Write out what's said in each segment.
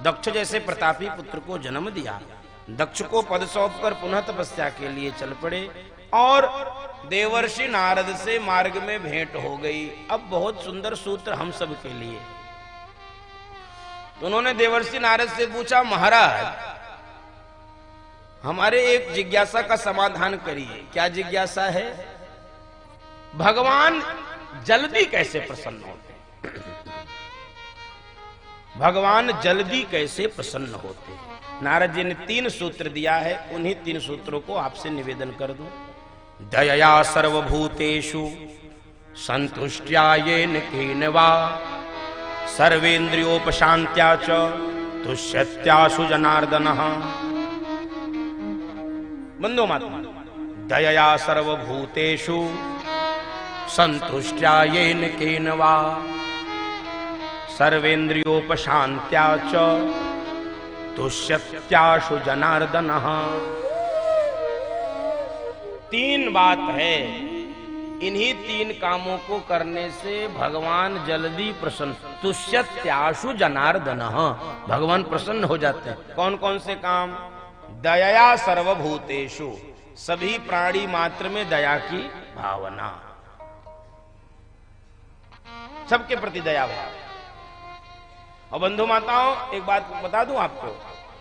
दक्ष जैसे प्रतापी पुत्र को जन्म दिया। दक्ष को पद सौंपकर पुनः तपस्या के लिए चल पड़े और देवर्षि नारद से मार्ग में भेंट हो गई। अब बहुत सुंदर सूत्र हम सब के लिए। तो उन्होंने देवर्षि नारद से पूछा, महाराज हमारे एक जिज्ञासा का समाधान करिए। क्या जिज्ञासा है? भगवान जल्दी कैसे प्रसन्न होते? भगवान जल्दी कैसे प्रसन्न होते? नारद जी ने 3 सूत्र दिया है, उन्हीं 3 सूत्रों को आपसे निवेदन कर दूं। दयया सर्वभूतेषु संतुष्ट्या येन केन वा सर्वेन्द्रियोपशांत्या च तुष्यत्याशु जनार्दनः। बंदो महात्मा, दयया सर्वभूतेषु संतुष्ट्या येन केन वा सर्वेन्द्रियोपशांत्या च तुष्यत्याशु जनार्दनः। 3 बात है, इन्हीं 3 कामों को करने से भगवान जल्दी प्रसन्न। तुष्यत्याशु जनार्दनः, भगवान प्रसन्न हो जाते हैं। कौन कौन से काम? दयया सर्वभूतेषु, सभी प्राणी मात्र में दया की भावना, सबके प्रति दया भाव। और बंधु माताओं, एक बात बता दूं आपको,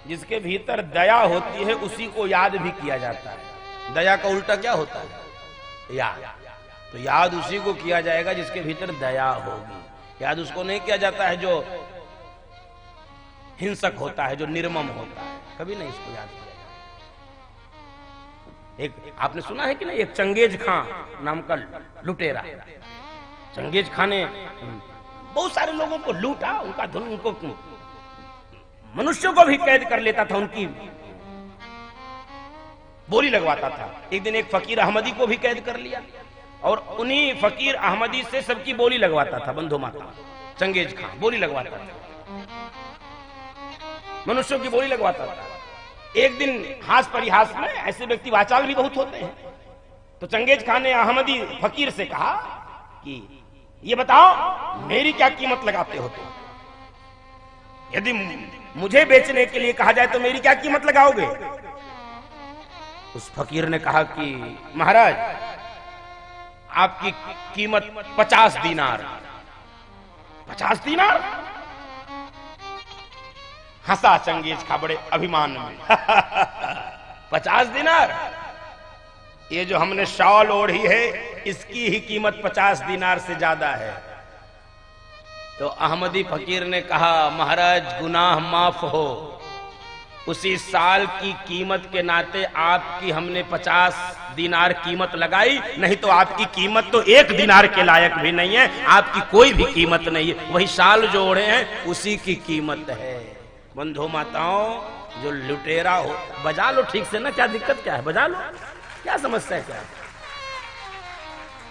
जिसके भीतर दया होती है उसी को याद भी किया जाता है। दया का उल्टा क्या होता है? याद। तो याद उसी को किया जाएगा जिसके भीतर दया होगी। याद उसको नहीं किया जाता है जो हिंसक होता है, जो निर्मम होता है, कभी नहीं इसको याद किया जाता। एक आपने सुना है कि नहीं, एक चंगेज खां नाम का लुटेरा। चंगेज खां ने बहुत सारे लोगों को लूटा, उनका धन, उनको मनुष्यों को भी कैद कर लेता था, उनकी बोली लगवाता था। एक दिन एक फकीर अहमदी को भी कैद कर लिया और उन्हीं फकीर अहमदी से सबकी बोली लगवाता था। बंधु माता, चंगेज खां बोली लगवाता था, मनुष्यों की बोली लगवाता था। एक दिन हास परिहास में, ऐसे व्यक्ति वाचाल भी बहुत होते हैं, तो चंगेज खां ने अहमदी फकीर से कहा कि ये बताओ मेरी क्या कीमत लगाते हो तुम? यदि मुझे बेचने के लिए कहा जाए तो मेरी क्या कीमत लगाओगे? उस फकीर ने कहा कि महाराज आपकी कीमत 50 दीनार। 50 दीनार? हंसा चंगेज खां बड़े अभिमान में। 50 दीनार? ये जो हमने शॉल ओढ़ी है इसकी ही कीमत 50 दीनार से ज्यादा है। तो अहमदी फकीर ने कहा, महाराज गुनाह माफ हो, उसी साल की कीमत के नाते आपकी हमने 50 दीनार कीमत लगाई, नहीं तो आपकी कीमत तो 1 दीनार के लायक भी नहीं है, आपकी कोई भी कीमत नहीं है, वही साल जो ओढ़े हैं उसी की कीमत है। बंधु माताओं, जो लुटेरा हो, बजा लो ठीक से ना, क्या दिक्कत क्या है? बजा लो, क्या समस्या है? क्या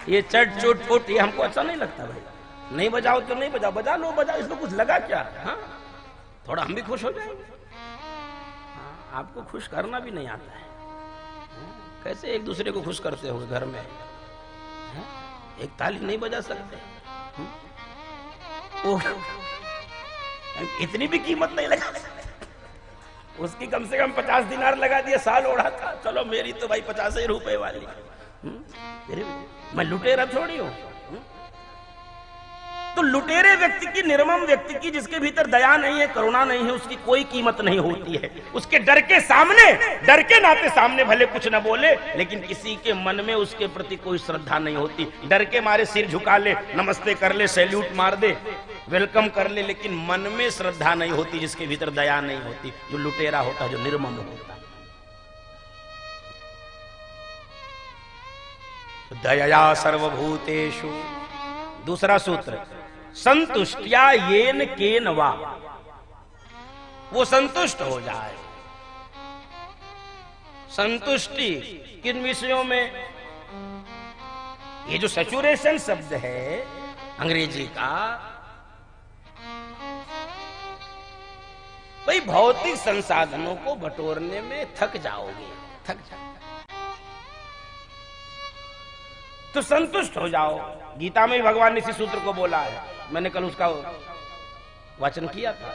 ये चट चुट फुट ये हमको अच्छा नहीं लगता भाई। नहीं बजाओ तो नहीं बजाओ, बजा लो, बजाओ, इसमें कुछ लगा क्या? हाँ, थोड़ा हम भी खुश हो जाएंगे। हाँ, आपको खुश करना भी नहीं आता है। कैसे एक दूसरे को खुश करते हो घर में? एक ताली नहीं बजा सकते? इतनी भी कीमत नहीं लगा सकते। उसकी कम से कम 50 दीनार लगा दिया, साल ओढ़ा था। चलो मेरी तो भाई 50 ही रुपए वाली। मैं लुटेरा थोड़ी हूं। तो लुटेरे व्यक्ति की, निर्मम व्यक्ति की, जिसके भीतर दया नहीं है, करुणा नहीं है, उसकी कोई कीमत नहीं होती है। उसके डर के सामने, डर के नाते सामने भले कुछ न बोले, लेकिन किसी के मन में उसके प्रति कोई श्रद्धा नहीं होती। डर के मारे सिर झुका ले, नमस्ते कर ले, सैल्यूट मार दे, वेलकम कर ले, लेकिन मन में श्रद्धा नहीं होती, जिसके भीतर दया नहीं होती, जो लुटेरा होता है, जो निर्मम होता है। दयया सर्वभूतेषु। दूसरा सूत्र, संतुष्टिया येन केन वा, वो संतुष्ट हो जाए। संतुष्टि किन विषयों में? ये जो सैचुरेशन शब्द है अंग्रेजी का, भाई भौतिक संसाधनों को बटोरने में थक जाओगे, थक जाओगे तो संतुष्ट हो जाओ। गीता में भगवान ने इसी सूत्र को बोला है, मैंने कल उसका वाचन किया था।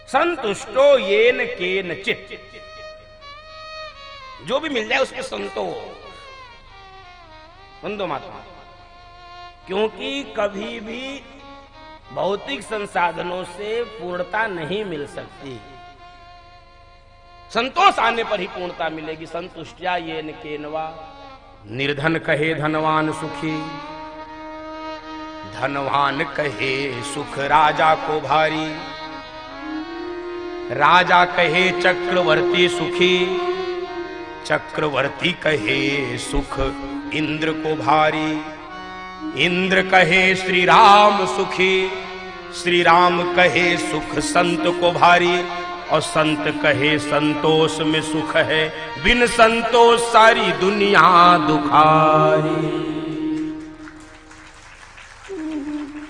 संतुष्टो येन केनचित्, जो भी मिल जाए उसमें संतोष। बंदो महात्मा, क्योंकि कभी भी भौतिक संसाधनों से पूर्णता नहीं मिल सकती, संतोष आने पर ही पूर्णता मिलेगी। संतुष्टिया येन केनवा, निर्धन कहे धनवान सुखी, धनवान कहे सुख राजा को भारी, राजा कहे चक्रवर्ती सुखी, चक्रवर्ती कहे सुख इंद्र को भारी, इंद्र कहे श्री राम सुखी, श्री राम कहे सुख संत को भारी, और संत कहे संतोष में सुख है, बिन संतोष सारी दुनिया दुखारी।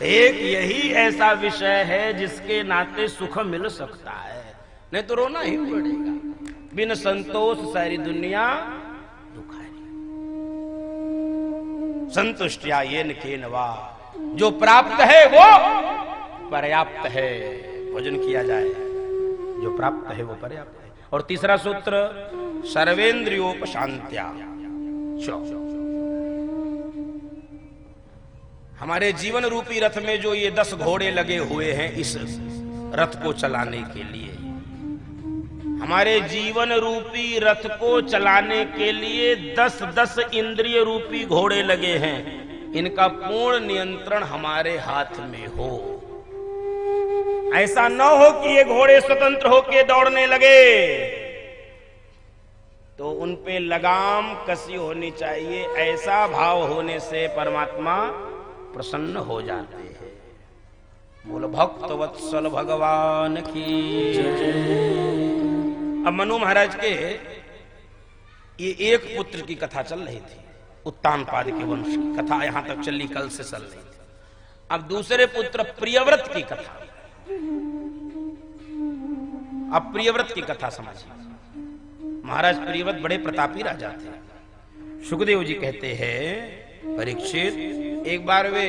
एक यही ऐसा विषय है जिसके नाते सुख मिल सकता है, नहीं तो रोना ही पड़ेगा। बिन संतोष सारी दुनिया दुखारी। संतुष्टिया येन केनवा, जो प्राप्त है वो पर्याप्त है, भोजन किया जाए, जो प्राप्त है वो पर्याप्त है। और तीसरा सूत्र, सर्वेंद्रियोपशांत्या। हमारे जीवन रूपी रथ में जो ये 10 घोड़े लगे हुए हैं इस रथ को चलाने के लिए, हमारे जीवन रूपी रथ को चलाने के लिए 10-10 इंद्रिय रूपी घोड़े लगे हैं। इनका पूर्ण नियंत्रण हमारे हाथ में हो। ऐसा न हो कि ये घोड़े स्वतंत्र होकर दौड़ने लगे, तो उन पे लगाम कसी होनी चाहिए। ऐसा भाव होने से परमात्मा प्रसन्न हो जाते हैं। बोलो भक्त वत्सल भगवान की जय। अब मनु महाराज के ये एक पुत्र की कथा चल रही थी, उत्तानपाद के वंश की कथा यहां तक चली, कल से चल रही थी। अब दूसरे पुत्र प्रियव्रत की कथा, अब प्रियव्रत की कथा समझिए। महाराज प्रियव्रत बड़े प्रतापी राजा थे। सुखदेव जी कहते हैं, परीक्षित, एक बार वे